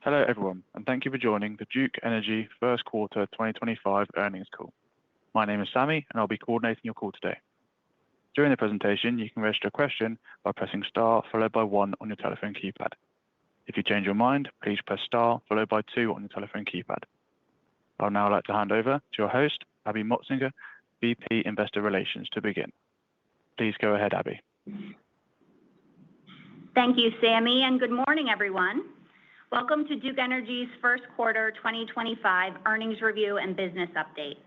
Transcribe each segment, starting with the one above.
Hello, everyone, and thank you for joining the Duke Energy First Quarter 2025 earnings call. My name is Sammy, and I'll be coordinating your call today. During the presentation, you can register a question by pressing star followed by 1 on your telephone keypad. If you change your mind, please press star followed by 2 on your telephone keypad. I'll now like to hand over to your host, Abby Motzinger, VP Investor Relations, to begin. Please go ahead, Abby. Thank you, Sammy, and good morning, everyone. Welcome to Duke Energy's First Quarter 2025 earnings review and business update.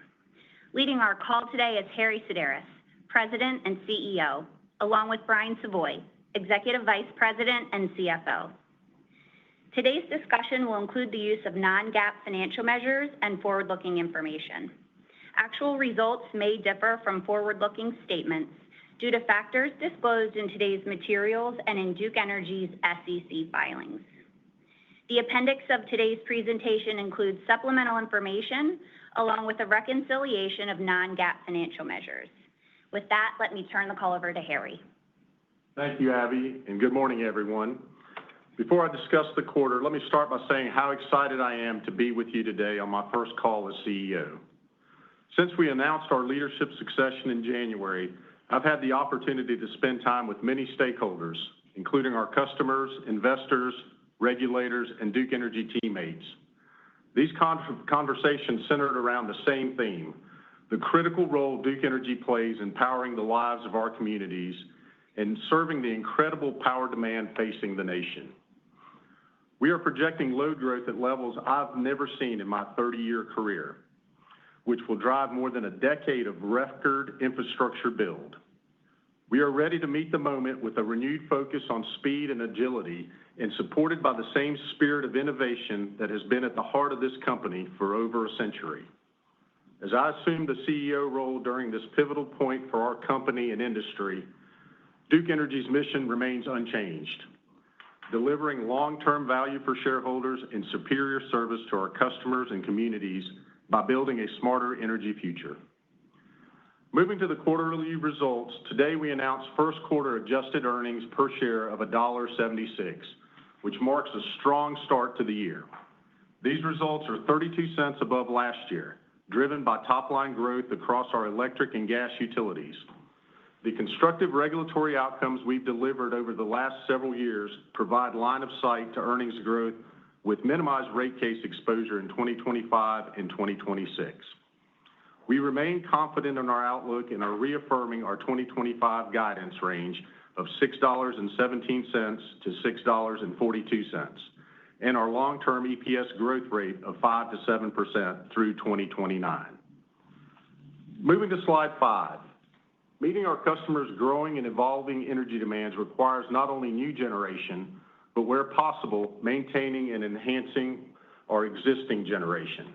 Leading our call today is Harry Sideris, President and CEO, along with Brian Savoy, Executive Vice President and CFO. Today's discussion will include the use of non-GAAP financial measures and forward-looking information. Actual results may differ from forward-looking statements due to factors disclosed in today's materials and in Duke Energy's SEC filings. The appendix of today's presentation includes supplemental information along with a reconciliation of non-GAAP financial measures. With that, let me turn the call over to Harry. Thank you, Abby, and good morning, everyone. Before I discuss the quarter, let me start by saying how excited I am to be with you today on my first call as CEO. Since we announced our leadership succession in January, I've had the opportunity to spend time with many stakeholders, including our customers, investors, regulators, and Duke Energy teammates. These conversations centered around the same theme: the critical role Duke Energy plays in powering the lives of our communities and serving the incredible power demand facing the nation. We are projecting load growth at levels I've never seen in my 30-year career, which will drive more than a decade of record infrastructure build. We are ready to meet the moment with a renewed focus on speed and agility and supported by the same spirit of innovation that has been at the heart of this company for over a century. As I assume the CEO role during this pivotal point for our company and industry, Duke Energy's mission remains unchanged: delivering long-term value for shareholders and superior service to our customers and communities by building a smarter energy future. Moving to the quarterly results, today we announced first quarter adjusted earnings per share of $1.76, which marks a strong start to the year. These results are 32 cents above last year, driven by top-line growth across our electric and gas utilities. The constructive regulatory outcomes we've delivered over the last several years provide line of sight to earnings growth with minimized rate case exposure in 2025 and 2026. We remain confident in our outlook and are reaffirming our 2025 guidance range of $6.17 to $6.42, and our long-term EPS growth rate of 5 to 7% through 2029. Moving to slide 5. Meeting our customers' growing and evolving energy demands requires not only new generation, but where possible, maintaining and enhancing our existing generation.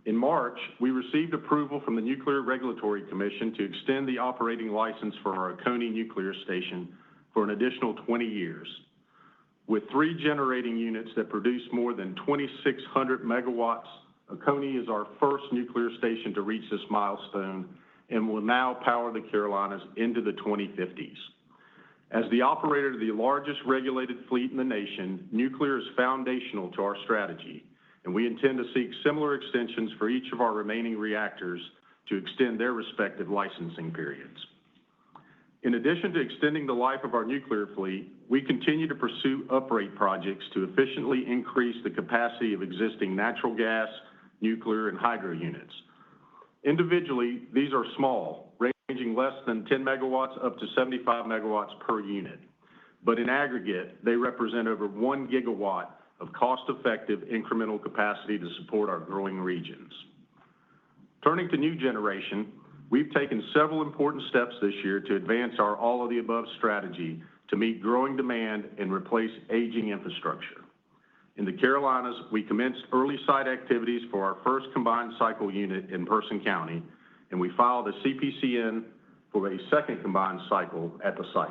In March, we received approval from the Nuclear Regulatory Commission to extend the operating license for our Oconee Nuclear Station for an additional 20 years. With 3 generating units that produce more than 2,600 megawatts, Oconee is our first nuclear station to reach this milestone and will now power the Carolinas into the 2050s. As the operator of the largest regulated fleet in the nation, nuclear is foundational to our strategy, and we intend to seek similar extensions for each of our remaining reactors to extend their respective licensing periods. In addition to extending the life of our nuclear fleet, we continue to pursue uprate projects to efficiently increase the capacity of existing natural gas, nuclear, and hydro units. Individually, these are small, ranging less than 10 megawatts up to 75 megawatts per unit, but in aggregate, they represent over 1 gigawatt of cost-effective incremental capacity to support our growing regions. Turning to new generation, we've taken several important steps this year to advance our all-of-the-above strategy to meet growing demand and replace aging infrastructure. In the Carolinas, we commenced early site activities for our first combined cycle unit in Person County, and we filed a CPCN for a second combined cycle at the site.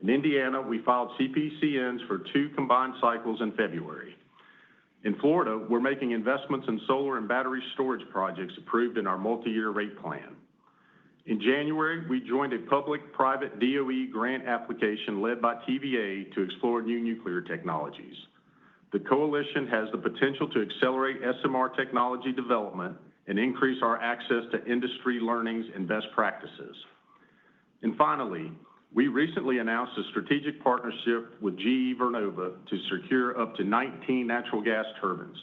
In Indiana, we filed CPCNs for 2 combined cycles in February. In Florida, we're making investments in solar and battery storage projects approved in our multi-year rate plan. In January, we joined a public-private DOE grant application led by TVA to explore new nuclear technologies. The coalition has the potential to accelerate SMR technology development and increase our access to industry learnings and best practices. And finally, we recently announced a strategic partnership with GE Vernova to secure up to 19 natural gas turbines.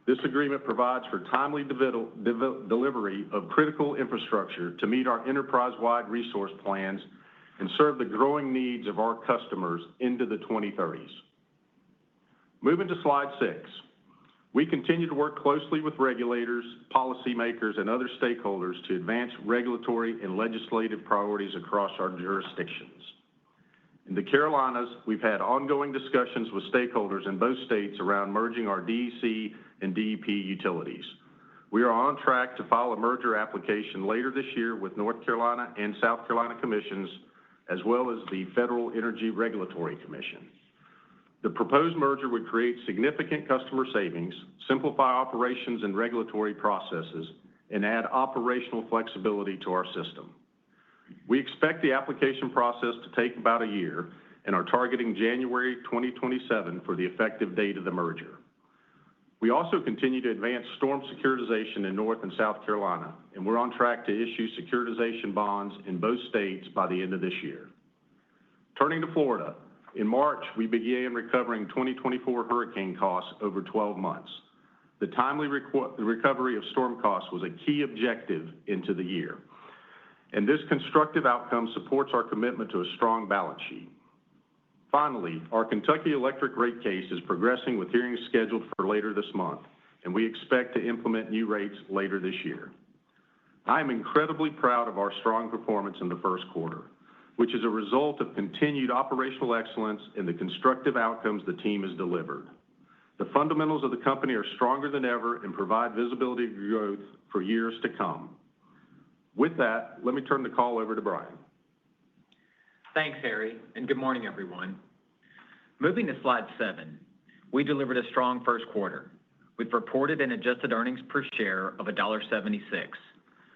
This agreement provides for timely delivery of critical infrastructure to meet our enterprise-wide resource plans and serve the growing needs of our customers into the 2030s. Moving to slide 6. We continue to work closely with regulators, policymakers, and other stakeholders to advance regulatory and legislative priorities across our jurisdictions. In the Carolinas, we've had ongoing discussions with stakeholders in both states around merging our DEC and DEP utilities. We are on track to file a merger application later this year with North Carolina and South Carolina commissions, as well as the Federal Energy Regulatory Commission. The proposed merger would create significant customer savings, simplify operations and regulatory processes, and add operational flexibility to our system. We expect the application process to take about a year and are targeting January 2027 for the effective date of the merger. We also continue to advance storm securitization in North and South Carolina, and we're on track to issue securitization bonds in both states by the end of this year. Turning to Florida, in March, we began recovering 2024 hurricane costs over 12 months. The timely recovery of storm costs was a key objective into the year, and this constructive outcome supports our commitment to a strong balance sheet. Finally, our Kentucky electric rate case is progressing with hearings scheduled for later this month, and we expect to implement new rates later this year. I am incredibly proud of our strong performance in the first quarter, which is a result of continued operational excellence and the constructive outcomes the team has delivered. The fundamentals of the company are stronger than ever and provide visibility of growth for years to come. With that, let me turn the call over to Brian. Thanks, Harry, and good morning, everyone. Moving to slide 7, we delivered a strong first quarter with reported and adjusted earnings per share of $1.76,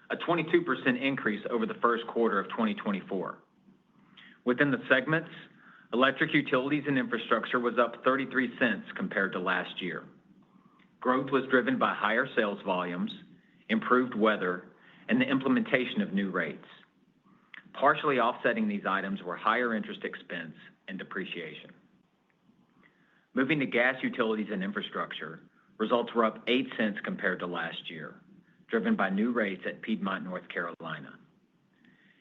a 22% increase over the first quarter of 2024. Within the segments, electric utilities and infrastructure was up 33 cents compared to last year. Growth was driven by higher sales volumes, improved weather, and the implementation of new rates. Partially offsetting these items were higher interest expense and depreciation. Moving to gas utilities and infrastructure, results were up 8 cents compared to last year, driven by new rates at Piedmont, North Carolina.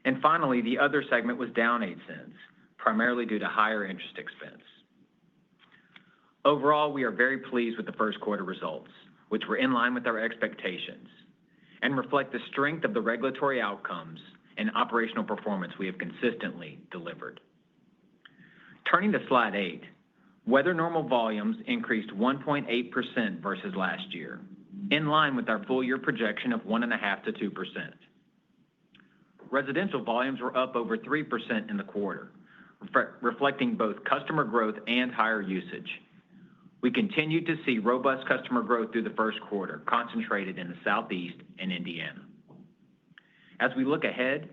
And finally, the other segment was down 8 cents, primarily due to higher interest expense. Overall, we are very pleased with the first quarter results, which were in line with our expectations and reflect the strength of the regulatory outcomes and operational performance we have consistently delivered. Turning to slide 8, weather normal volumes increased 1.8% versus last year, in line with our full-year projection of 1.5% to 2%. Residential volumes were up over 3% in the quarter, reflecting both customer growth and higher usage. We continued to see robust customer growth through the first quarter, concentrated in the Southeast and Indiana. As we look ahead,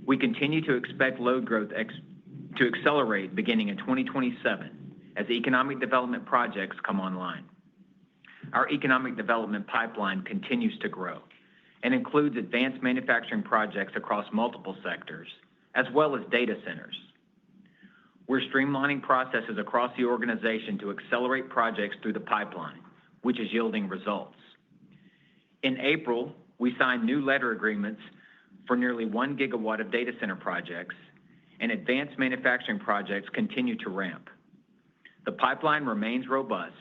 we continue to expect load growth to accelerate beginning in 2027 as economic development projects come online. Our economic development pipeline continues to grow and includes advanced manufacturing projects across multiple sectors, as well as data centers. We're streamlining processes across the organization to accelerate projects through the pipeline, which is yielding results. In April, we signed new letter agreements for nearly 1 gigawatt of data center projects, and advanced manufacturing projects continue to ramp. The pipeline remains robust,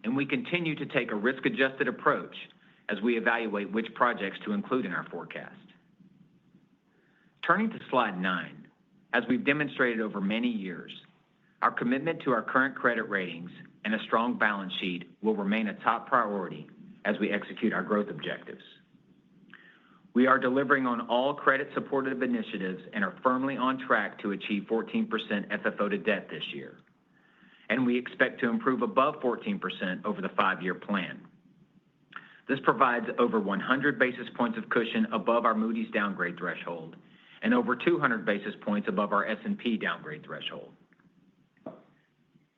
and we continue to take a risk-adjusted approach as we evaluate which projects to include in our forecast. Turning to slide 9, as we've demonstrated over many years, our commitment to our current credit ratings and a strong balance sheet will remain a top priority as we execute our growth objectives. We are delivering on all credit-supportive initiatives and are firmly on track to achieve 14% FFO to debt this year, and we expect to improve above 14% over the 5-year plan. This provides over 100 basis points of cushion above our Moody's downgrade threshold and over 200 basis points above our S&P downgrade threshold.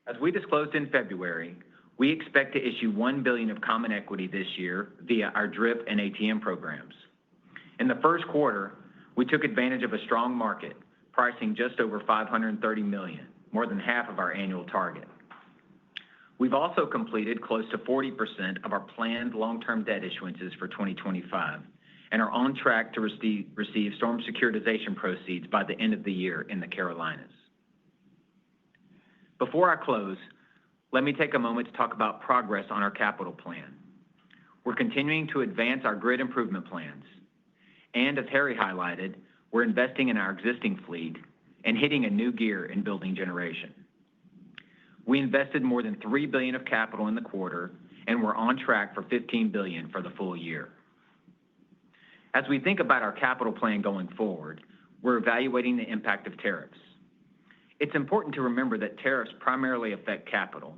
As we disclosed in February, we expect to issue $1 billion of common equity this year via our DRIP and ATM programs. In the first quarter, we took advantage of a strong market, pricing just over $530 million, more than half of our annual target. We've also completed close to 40% of our planned long-term debt issuances for 2025 and are on track to receive storm securitization proceeds by the end of the year in the Carolinas. Before I close, let me take a moment to talk about progress on our capital plan. We're continuing to advance our grid improvement plans. And as Harry highlighted, we're investing in our existing fleet and hitting a new gear in building generation. We invested more than $3 billion of capital in the quarter, and we're on track for $15 billion for the full year. As we think about our capital plan going forward, we're evaluating the impact of tariffs. It's important to remember that tariffs primarily affect capital,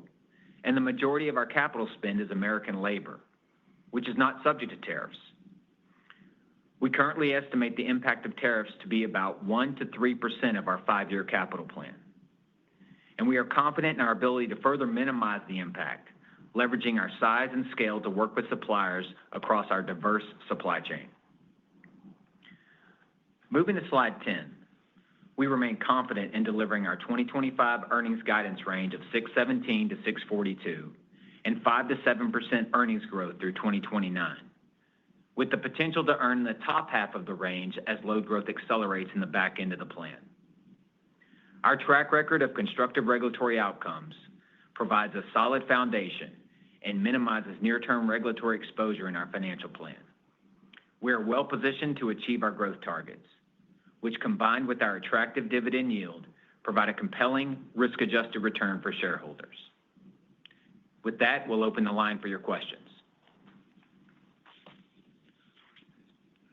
and the majority of our capital spend is American labor, which is not subject to tariffs. We currently estimate the impact of tariffs to be about 1% to 3% of our 5-year capital plan. And we are confident in our ability to further minimize the impact, leveraging our size and scale to work with suppliers across our diverse supply chain. Moving to slide 10, we remain confident in delivering our 2025 earnings guidance range of $6.17 to $6.42 and 5% to 7% earnings growth through 2029, with the potential to earn the top half of the range as load growth accelerates in the back end of the plan. Our track record of constructive regulatory outcomes provides a solid foundation and minimizes near-term regulatory exposure in our financial plan. We are well positioned to achieve our growth targets, which, combined with our attractive dividend yield, provide a compelling risk-adjusted return for shareholders. With that, we'll open the line for your questions.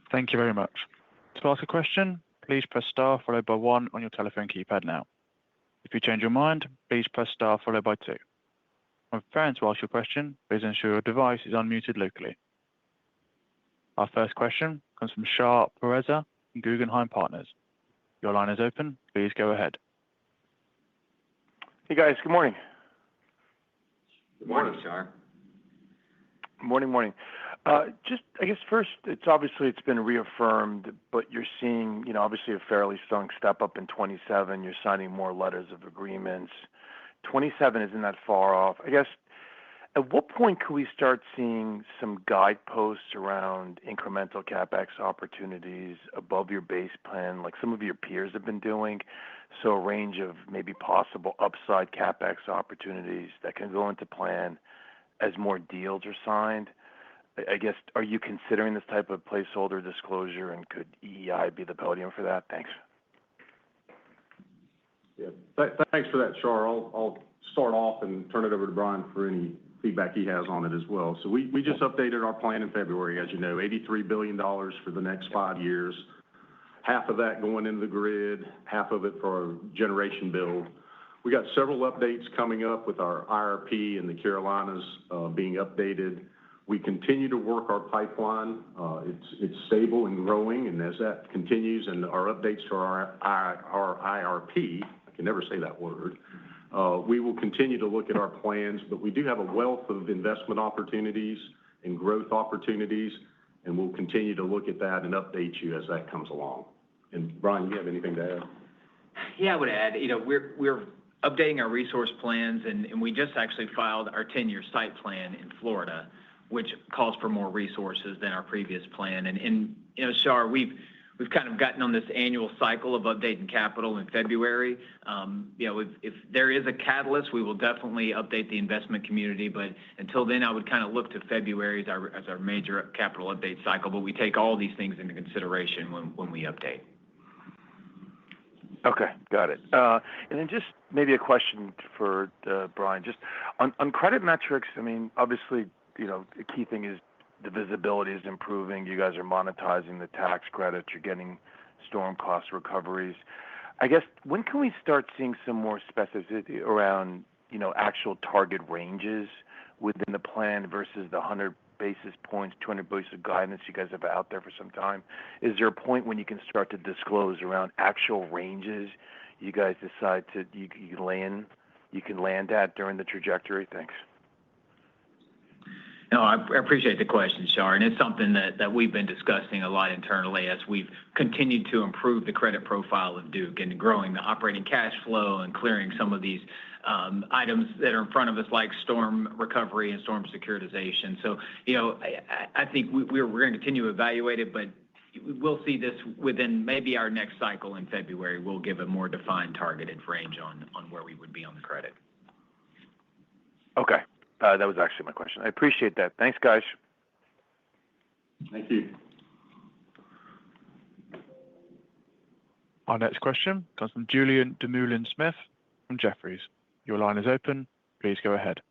Thank you very much. To ask a question, please press star followed by 1 on your telephone keypad now. If you change your mind, please press star followed by 2. When preparing to ask your question, please ensure your device is unmuted locally. Our first question comes from Shar Pourreza from Guggenheim Partners. Your line is open. Please go ahead. Hey, guys. Good morning. Good morning, Shar. Morning. Just, I guess, first, it's been reaffirmed, but you're seeing, obviously a fairly strong step up in 27. You're signing more letters of agreements. 27 isn't that far off. I guess, at what point could we start seeing some guideposts around incremental CapEx opportunities above your base plan, like some of your peers have been doing? So a range of maybe possible upside CapEx opportunities that can go into plan as more deals are signed. I guess, are you considering this type of placeholder disclosure, and could EEI be the podium for that? Thanks. Yeah, thanks for that, Shar. I'll start off and turn it over to Brian for any feedback he has on it as well. So we just updated our plan in February, as you know, $83 billion for the next 5 years, half of that going into the grid, half of it for our generation build. We got several updates coming up with our IRP in the Carolinas being updated. We continue to work our pipeline. It's stable and growing, and as that continues and our updates to our IRP, I can never say that word, we will continue to look at our plans, but we do have a wealth of investment opportunities and growth opportunities, and we'll continue to look at that and update you as that comes along. And Brian, you have anything to add? Yeah, I would add, we're updating our resource plans, and we just actually filed our 10-year site plan in Florida, which calls for more resources than our previous plan. And Shar, we've kind of gotten on this annual cycle of updating capital in February. If there is a catalyst, we will definitely update the investment community. But until then, I would kind of look to February as our major capital update cycle. But we take all these things into consideration when we update. Okay, got it. And then just maybe a question for Brian. Just on credit metrics, I mean, obviously, the key thing is the visibility is improving. You guys are monetizing the tax credits. You're getting storm cost recoveries. I guess, when can we start seeing some more specificity around, actual target ranges within the plan versus the 100 basis points, 200 basis of guidance you guys have out there for some time? Is there a point when you can start to disclose around actual ranges you guys decide you can lay in you can land at during the trajectory? Thanks. No, I appreciate the question, Shar, and it's something that we've been discussing a lot internally as we've continued to improve the credit profile of Duke and growing the operating cash flow and clearing some of these items that are in front of us, like storm recovery and storm securitization. So, I think we're going to continue to evaluate it, but we'll see this within maybe our next cycle in February. We'll give a more defined targeted range on where we would be on the credit. Okay. That was actually my question. I appreciate that. Thanks, guys. Thank you. Our next question comes from Julian Dumoulin-Smith from Jefferies. Your line is open. Please go ahead.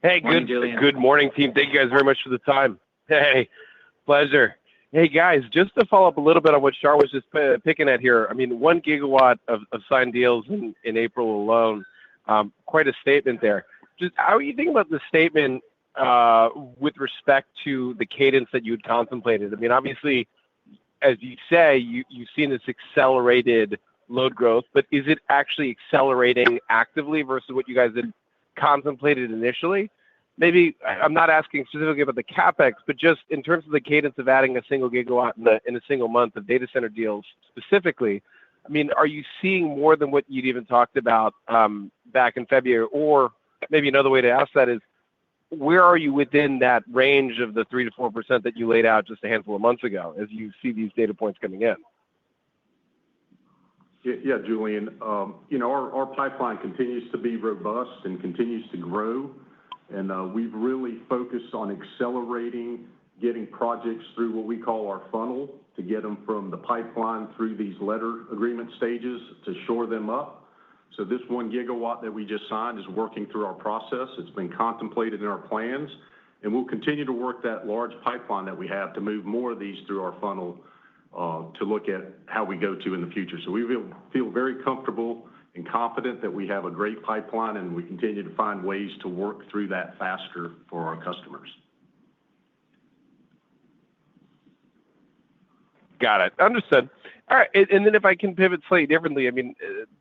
Hey, good morning, team. Thank you guys very much for the time. Hey, pleasure. Hey, guys, just to follow up a little bit on what Shar was just picking at here. I mean, 1 gigawatt of signed deals in April alone, quite a statement there. Just how are you thinking about the statement with respect to the cadence that you had contemplated? I mean, obviously, as you say, you've seen this accelerated load growth, but is it actually accelerating actively versus what you guys had contemplated initially? Maybe I'm not asking specifically about the CapEx, but just in terms of the cadence of adding a single gigawatt in a single month of data center deals specifically. I mean, are you seeing more than what you'd even talked about back in February? Or maybe another way to ask that is, where are you within that range of the 3 to 4% that you laid out just a handful of months ago as you see these data points coming in? Yeah, Julian. Our pipeline continues to be robust and continues to grow. And we've really focused on accelerating, getting projects through what we call our funnel to get them from the pipeline through these letter agreement stages to shore them up. So this 1 gigawatt that we just signed is working through our process. It's been contemplated in our plans, and we'll continue to work that large pipeline that we have to move more of these through our funnel to look at how we go to in the future. So we feel very comfortable and confident that we have a great pipeline, and we continue to find ways to work through that faster for our customers. Got it. Understood. All right. And then if I can pivot slightly differently, I mean,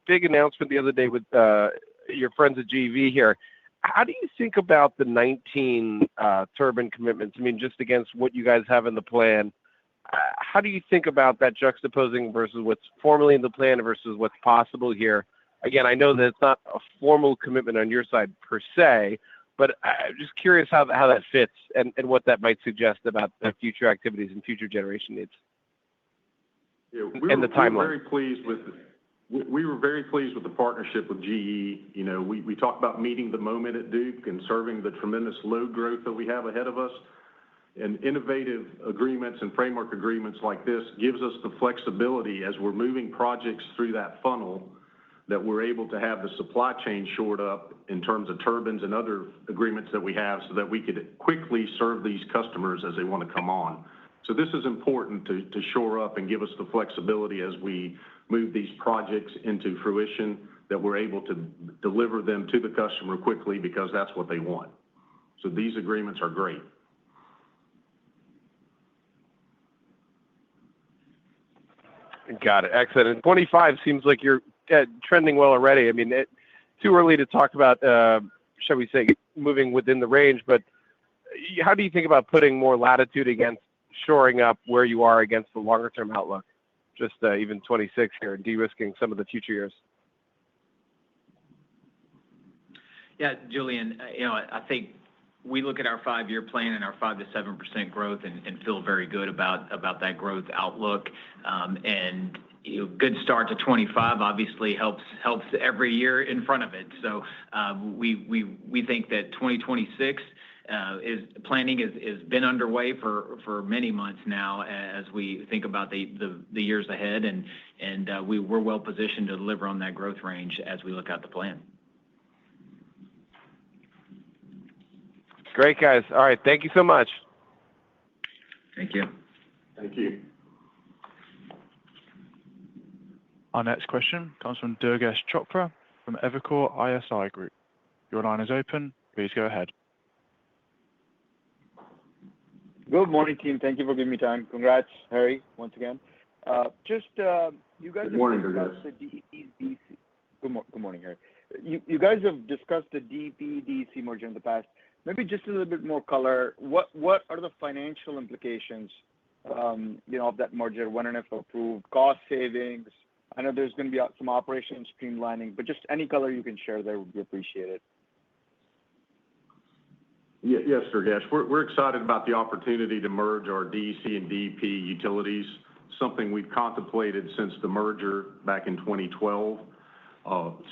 big announcement the other day with your friends at GV here. How do you think about the 19 turbine commitments? I mean, just against what you guys have in the plan, how do you think about that juxtaposing versus what's formally in the plan versus what's possible here? Again, I know that it's not a formal commitment on your side per se, but I'm just curious how that fits and what that might suggest about the future activities and future generation needs. Yeah, and the timeline. We were very pleased with the partnership with GE. We talked about meeting the moment at Duke and serving the tremendous load growth that we have ahead of us. And innovative agreements and framework agreements like this gives us the flexibility as we're moving projects through that funnel that we're able to have the supply chain shored up in terms of turbines and other agreements that we have so that we could quickly serve these customers as they want to come on. So this is important to shore up and give us the flexibility as we move these projects into fruition, that we're able to deliver them to the customer quickly because that's what they want. So these agreements are great. Got it. Excellent. And 25 seems like you're trending well already. I mean, too early to talk about, shall we say, moving within the range, but how do you think about putting more latitude against shoring up where you are against the longer term outlook, just even 26 here, and de-risking some of the future years? Yeah, Julian, I think we look at our 5-year plan and our 5 to 7% growth and feel very good about that growth outlook. And good start to 25 obviously helps every year in front of it. So we think that 2026 planning has been underway for many months now as we think about the years ahead, and we're well positioned to deliver on that growth range as we look at the plan. Great, guys. All right. Thank you so much. Thank you. Thank you. Our next question comes from Durgesh Chopra from Evercore ISI Group. Your line is open. Please go ahead. Good morning, team. Thank you for giving me time. Congrats, Harry, once again. You guys Good morning, Durgesh. Good morning, Harry. You guys have discussed the DP-DEC merger in the past. Maybe just a little bit more color. What are the financial implications, of that merger when and if approved? Cost savings? I know there's going to be some operation streamlining, but just any color you can share there would be appreciated. Yes, Durgesh. We're excited about the opportunity to merge our DEC and DEP utilities, something we've contemplated since the merger back in 2012.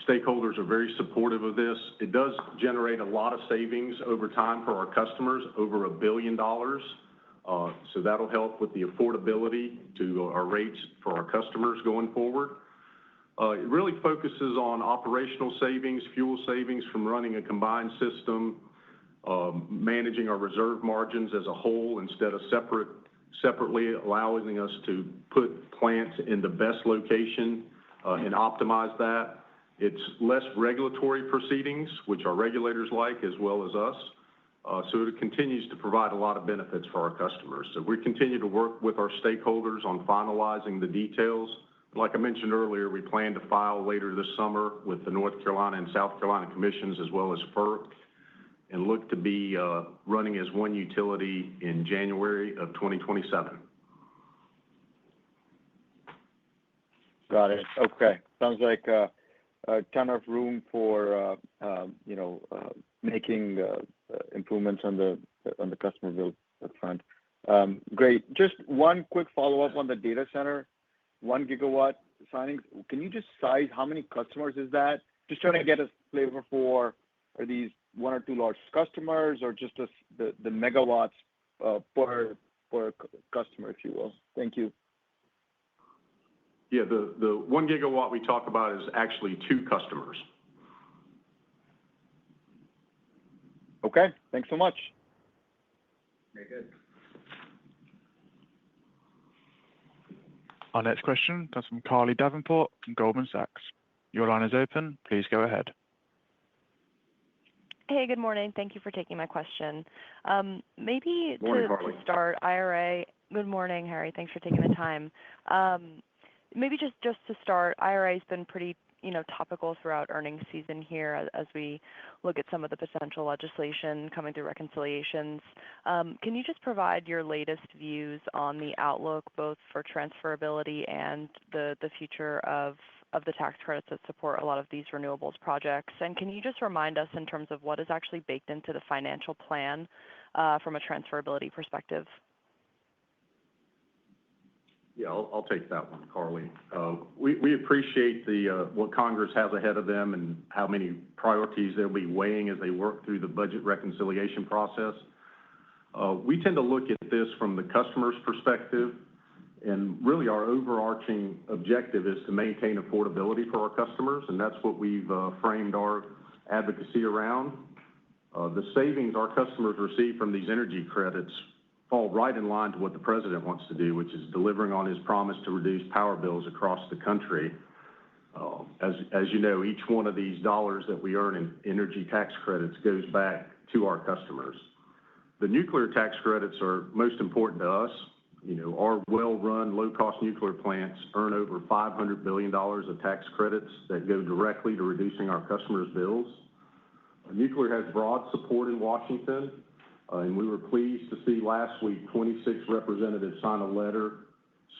Stakeholders are very supportive of this. It does generate a lot of savings over time for our customers, over $1 billion. So that'll help with the affordability to our rates for our customers going forward. It really focuses on operational savings, fuel savings from running a combined system, managing our reserve margins as a whole instead of separately, allowing us to put plants in the best location and optimize that. It's less regulatory proceedings, which our regulators like, as well as us. So it continues to provide a lot of benefits for our customers. So we continue to work with our stakeholders on finalizing the details. Like I mentioned earlier, we plan to file later this summer with the North Carolina and South Carolina commissions, as well as FERC, and look to be running as one utility in January of 2027. Got it. Okay. Sounds like a ton of room for making improvements on the customer bill front. Great. Just one quick follow-up on the data center, 1 gigawatt signings. Can you just size how many customers is that? Just trying to get a flavor for, are these one or two large customers or just the megawatts per customer, if you will? Thank you. Yeah, the 1 gigawatt we talk about is actually 2 customers. Okay, thanks so much. Very good. Our next question comes from Carly Davenport from Goldman Sachs. Your line is open. Please go ahead. Hey, good morning. Thank you for taking my question. Maybe Morning, to Carly. start, IRA. Good morning, Harry. Thanks for taking the time. Maybe just to start, IRA has been pretty topical throughout earnings season here as we look at some of the potential legislation coming through reconciliations. Can you just provide your latest views on the outlook, both for transferability and the future of the tax credits that support a lot of these renewables projects? And can you just remind us in terms of what is actually baked into the financial plan from a transferability perspective? Yeah, I'll take that one, Carly. We appreciate what Congress has ahead of them and how many priorities they'll be weighing as they work through the budget reconciliation process. We tend to look at this from the customer's perspective, and really our overarching objective is to maintain affordability for our customers, and that's what we've framed our advocacy around. The savings our customers receive from these energy credits fall right in line to what the president wants to do, which is delivering on his promise to reduce power bills across the country. As you know, each one of these dollars that we earn in energy tax credits goes back to our customers. The nuclear tax credits are most important to us. Our well-run, low-cost nuclear plants earn over $500 billion of tax credits that go directly to reducing our customers' bills. Nuclear has broad support in Washington. And we were pleased to see last week 26 representatives sign a letter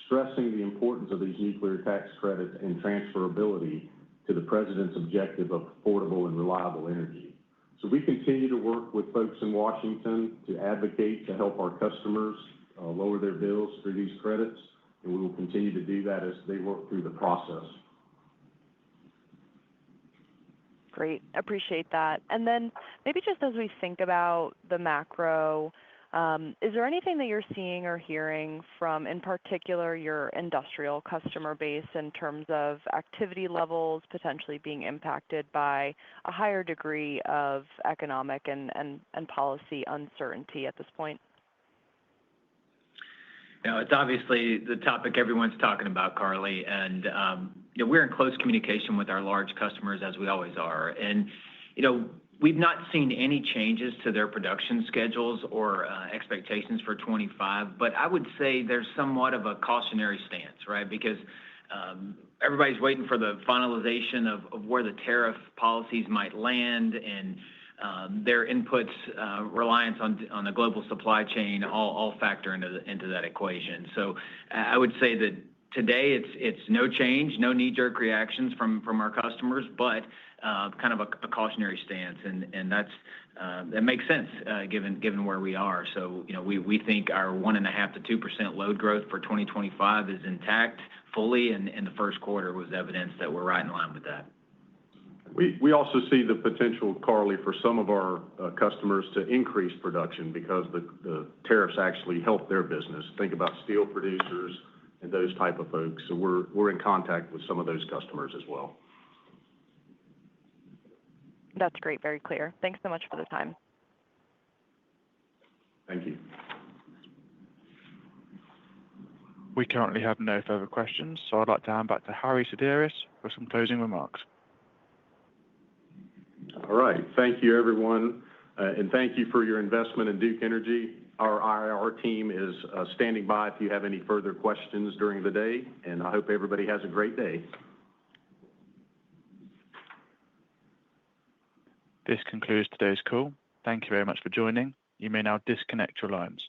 stressing the importance of these nuclear tax credits and transferability to the president's objective of affordable and reliable energy. So we continue to work with folks in Washington to advocate to help our customers lower their bills through these credits, and we will continue to do that as they work through the process. Great. Appreciate that. And then maybe just as we think about the macro, is there anything that you're seeing or hearing from, in particular, your industrial customer base in terms of activity levels potentially being impacted by a higher degree of economic and policy uncertainty at this point? It's obviously the topic everyone's talking about, Carly, and we're in close communication with our large customers, as we always are. And we've not seen any changes to their production schedules or expectations for 25, but I would say there's somewhat of a cautionary stance, right? Because everybody's waiting for the finalization of where the tariff policies might land and their inputs, reliance on the global supply chain, all factor into that equation. So I would say that today it's no change, no knee-jerk reactions from our customers, but kind of a cautionary stance, and that makes sense given where we are. So we think our 1.5% to 2% load growth for 2025 is intact fully, and the first quarter was evidence that we're right in line with that. We also see the potential, Carly, for some of our customers to increase production because the tariffs actually help their business. Think about steel producers and those type of folks. So we're in contact with some of those customers as well. That's great. Very clear. Thanks so much for the time. Thank you. We currently have no further questions, so I'd like to hand back to Harry Sideris for some closing remarks. All right. Thank you, everyone. And thank you for your investment in Duke Energy. Our IR team is standing by if you have any further questions during the day, and I hope everybody has a great day. This concludes today's call. Thank you very much for joining. You may now disconnect your lines.